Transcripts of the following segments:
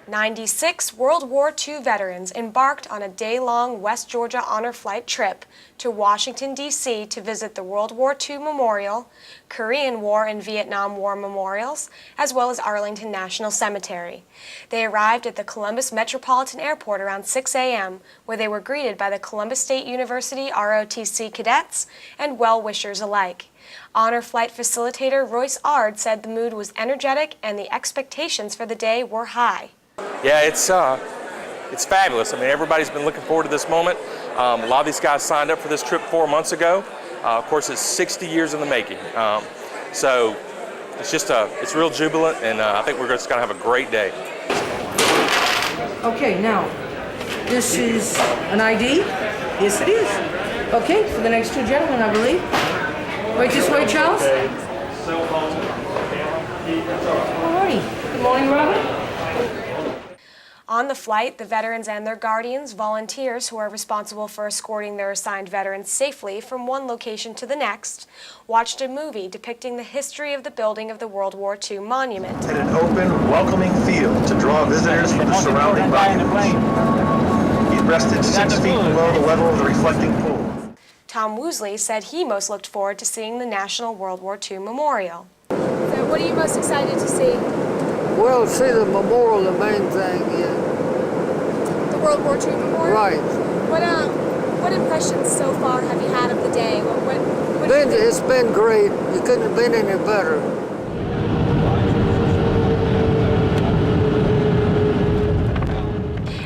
96 World War II veterans embarked on a day-long West Georgia honor flight trip to Washington, D.C. to visit the World War II Memorial, Korean War and Vietnam War memorials, as well as Arlington National Cemetery. They arrived at the Columbus Metropolitan Airport around 6 a.m., where they were greeted by the Columbus State University ROTC cadets and well-wishers alike. Honor Flight Facilitator Royce Ard said the mood was energetic and the expectations for the day were high. Yeah, it's fabulous. I mean, everybody's been looking forward to this moment. A lot of these guys signed up for this trip 4 months ago. Of course, it's 60 years in the making. So it's real jubilant, and I think we're just going to have a great day. Okay, now, this is an ID? Yes, it is. Okay, for the next two gentlemen, I believe. Wait this way, Charles. Alrighty. Good morning, Robert. On the flight, the veterans and their guardians, volunteers who are responsible for escorting their assigned veterans safely from one location to the next, watched a movie depicting the history of the building of the World War II monument. At an open, welcoming field to draw visitors from the surrounding monuments. It rested 6 feet below the level of the reflecting pool. Tom Woosley said he most looked forward to seeing the National World War II Memorial. So what are you most excited to see? Well, see the memorial, the main thing, yeah. The World War II Memorial? Right. What impressions so far have you had of the day? It's been great. You couldn't have been any better.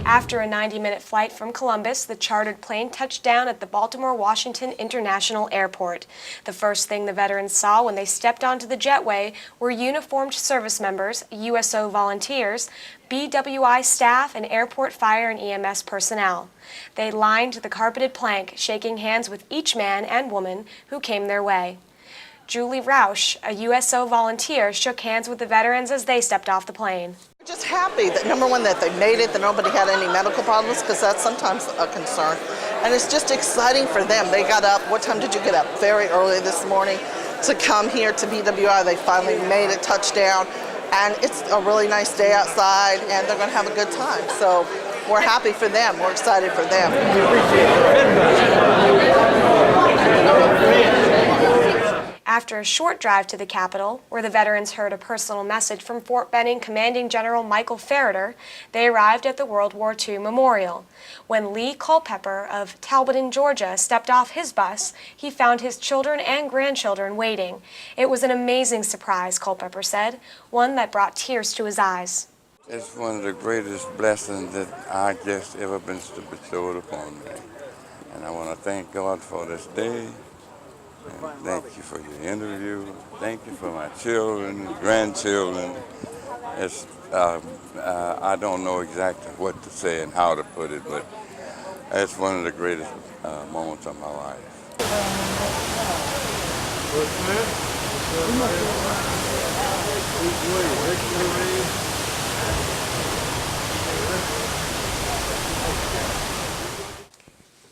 After a 90-minute flight from Columbus, the chartered plane touched down at the Baltimore-Washington International Airport. The first thing the veterans saw when they stepped onto the jetway were uniformed service members, USO volunteers, BWI staff, and airport fire and EMS personnel. They lined the carpeted plank, shaking hands with each man and woman who came their way. Julie Rausch, a USO volunteer, shook hands with the veterans as they stepped off the plane. We're just happy that, number one, that they made it, that nobody had any medical problems, because that's sometimes a concern. And it's just exciting for them. They got up, what time did you get up? Very early this morning to come here to BWI. They finally made it, touchdown, and it's a really nice day outside, and they're going to have a good time. So we're happy for them. We're excited for them. After a short drive to the Capitol, where the veterans heard a personal message from Fort Benning Commanding General Michael Farrader, they arrived at the World War II Memorial. When Lee Culpepper of Talbot, Georgia, stepped off his bus, he found his children and grandchildren waiting. It was an amazing surprise, Culpepper said, one that brought tears to his eyes. It's one of the greatest blessings that I guess ever been bestowed upon me. And I want to thank God for this day. And thank you for your interview. Thank you for my children, grandchildren. I don't know exactly what to say and how to put it, but it's one of the greatest moments of my life.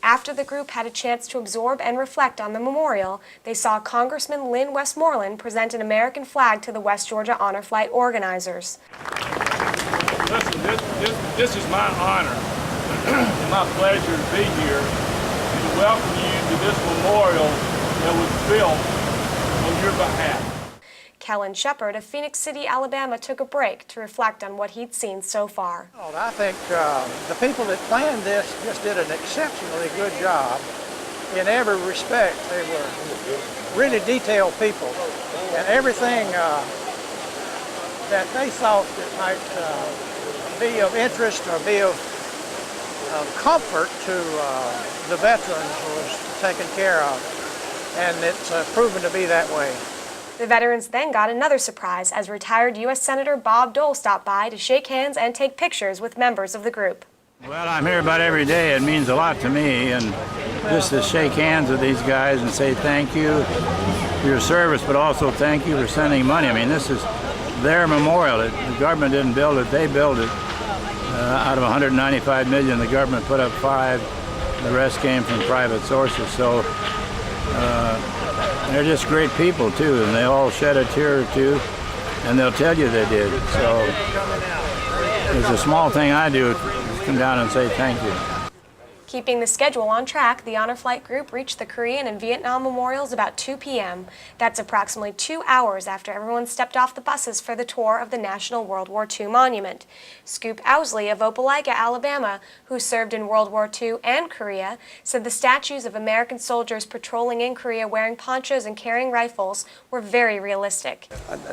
After the group had a chance to absorb and reflect on the memorial, they saw Congressman Lynn Westmoreland present an American flag to the West Georgia Honor Flight organizers. Listen, this is my honor and my pleasure to be here and to welcome you to this memorial that was built on your behalf. Kellen Shepard of Phoenix City, Alabama, took a break to reflect on what he'd seen so far. I think the people that planned this just did an exceptionally good job in every respect. They were really detailed people, and everything that they thought that might be of interest or be of comfort to the veterans was taken care of, and it's proven to be that way. The veterans then got another surprise as retired U.S. Senator Bob Dole stopped by to shake hands and take pictures with members of the group. Well, I'm here about every day. It means a lot to me, and just to shake hands with these guys and say thank you for your service, but also thank you for sending money. I mean, this is their memorial. The government didn't build it, they built it. Out of $195 million, the government put up $5. The rest came from private sources. So they're just great people too, and they all shed a tear or two, and they'll tell you they did. So it's a small thing I do, come down and say thank you. Keeping the schedule on track, the Honor Flight group reached the Korean and Vietnam memorials about 2 p.m. That's approximately 2 hours after everyone stepped off the buses for the tour of the National World War II Monument. Scoop Owsley of Opelika, Alabama, who served in World War II and Korea, said the statues of American soldiers patrolling in Korea wearing ponchos and carrying rifles were very realistic.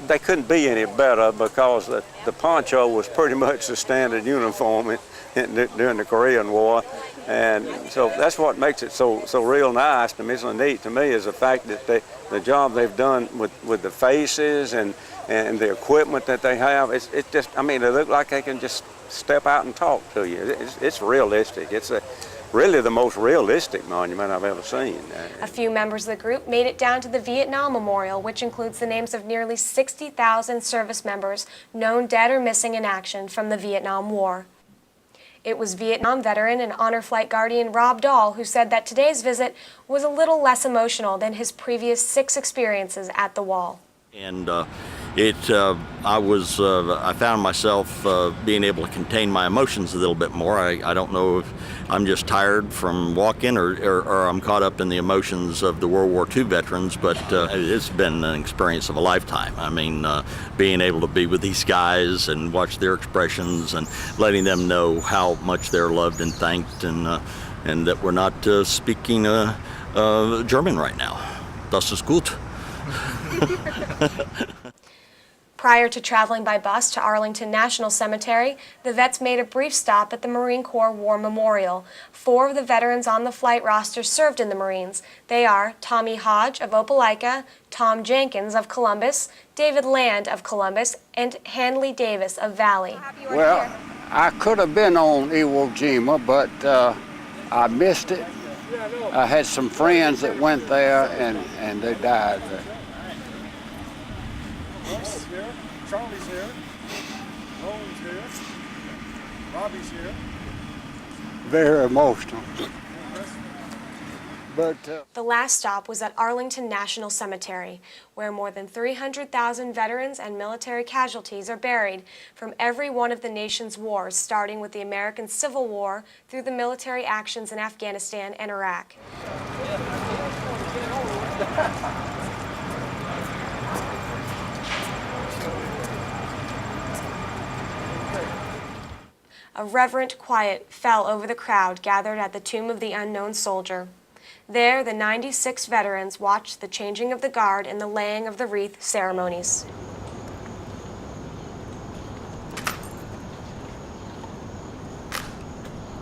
They couldn't be any better because the poncho was pretty much the standard uniform during the Korean War. And so that's what makes it so real nice to me, so neat to me, is the fact that the job they've done with the faces and the equipment that they have, it's just, I mean, they look like they can just step out and talk to you. It's realistic. It's really the most realistic monument I've ever seen. A few members of the group made it down to the Vietnam Memorial, which includes the names of nearly 60,000 service members known dead or missing in action from the Vietnam War. It was Vietnam veteran and Honor Flight guardian Rob Dahl who said that today's visit was a little less emotional than his previous 6 experiences at the wall. And I found myself being able to contain my emotions a little bit more. I don't know if I'm just tired from walking or I'm caught up in the emotions of the World War II veterans, but it's been an experience of a lifetime. I mean, being able to be with these guys and watch their expressions and letting them know how much they're loved and thanked, and that we're not speaking German right now. Das ist gut. Prior to traveling by bus to Arlington National Cemetery, the vets made a brief stop at the Marine Corps War Memorial. 4 of the veterans on the flight roster served in the Marines. They are Tommy Hodge of Opelika, Tom Jenkins of Columbus, David Land of Columbus, and Hanley Davis of Valley. Well, I could have been on Iwo Jima, but I missed it. I had some friends that went there, and they died there. Charlie's here. Charlie's here. Owen's here. Bobby's here. Very emotional. But the last stop was at Arlington National Cemetery, where more than 300,000 veterans and military casualties are buried from every one of the nation's wars, starting with the American Civil War through the military actions in Afghanistan and Iraq. A reverent quiet fell over the crowd gathered at the tomb of the unknown soldier. There, the 96 veterans watched the changing of the guard and the laying of the wreath ceremonies.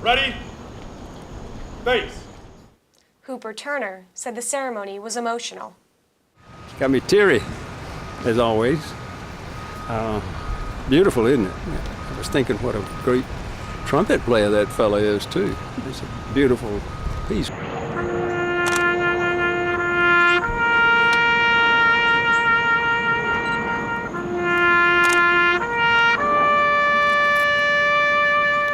Ready? Base. Hooper Turner said the ceremony was emotional. Got me teary, as always. Beautiful, isn't it? I was thinking what a great trumpet player that fella is, too. It's a beautiful piece.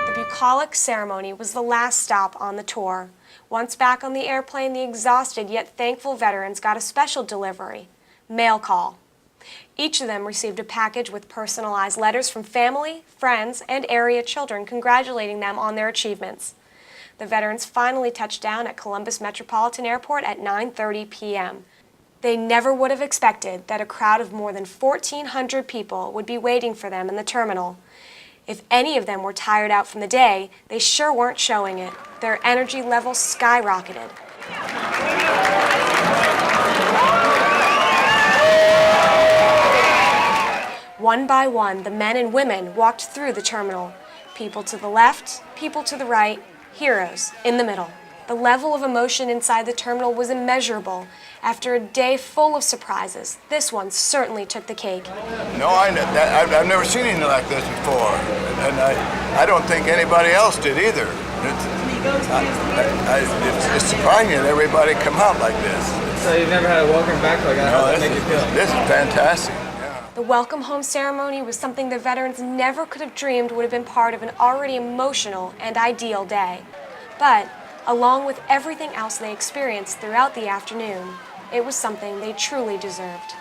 The bucolic ceremony was the last stop on the tour. Once back on the airplane, the exhausted yet thankful veterans got a special delivery, mail call. Each of them received a package with personalized letters from family, friends, and area children congratulating them on their achievements. The veterans finally touched down at Columbus Metropolitan Airport at 9:30 p.m. They never would have expected that a crowd of more than 1,400 people would be waiting for them in the terminal. If any of them were tired out from the day, they sure weren't showing it. Their energy levels skyrocketed. One by one, the men and women walked through the terminal. People to the left, people to the right, heroes in the middle. The level of emotion inside the terminal was immeasurable. After a day full of surprises, this one certainly took the cake. No, I've never seen anything like this before, and I don't think anybody else did either. It's surprising that everybody come out like this. So you've never had a welcome back like that? No, this is fantastic. The welcome home ceremony was something the veterans never could have dreamed would have been part of an already emotional and ideal day. But, along with everything else they experienced throughout the afternoon, it was something they truly deserved.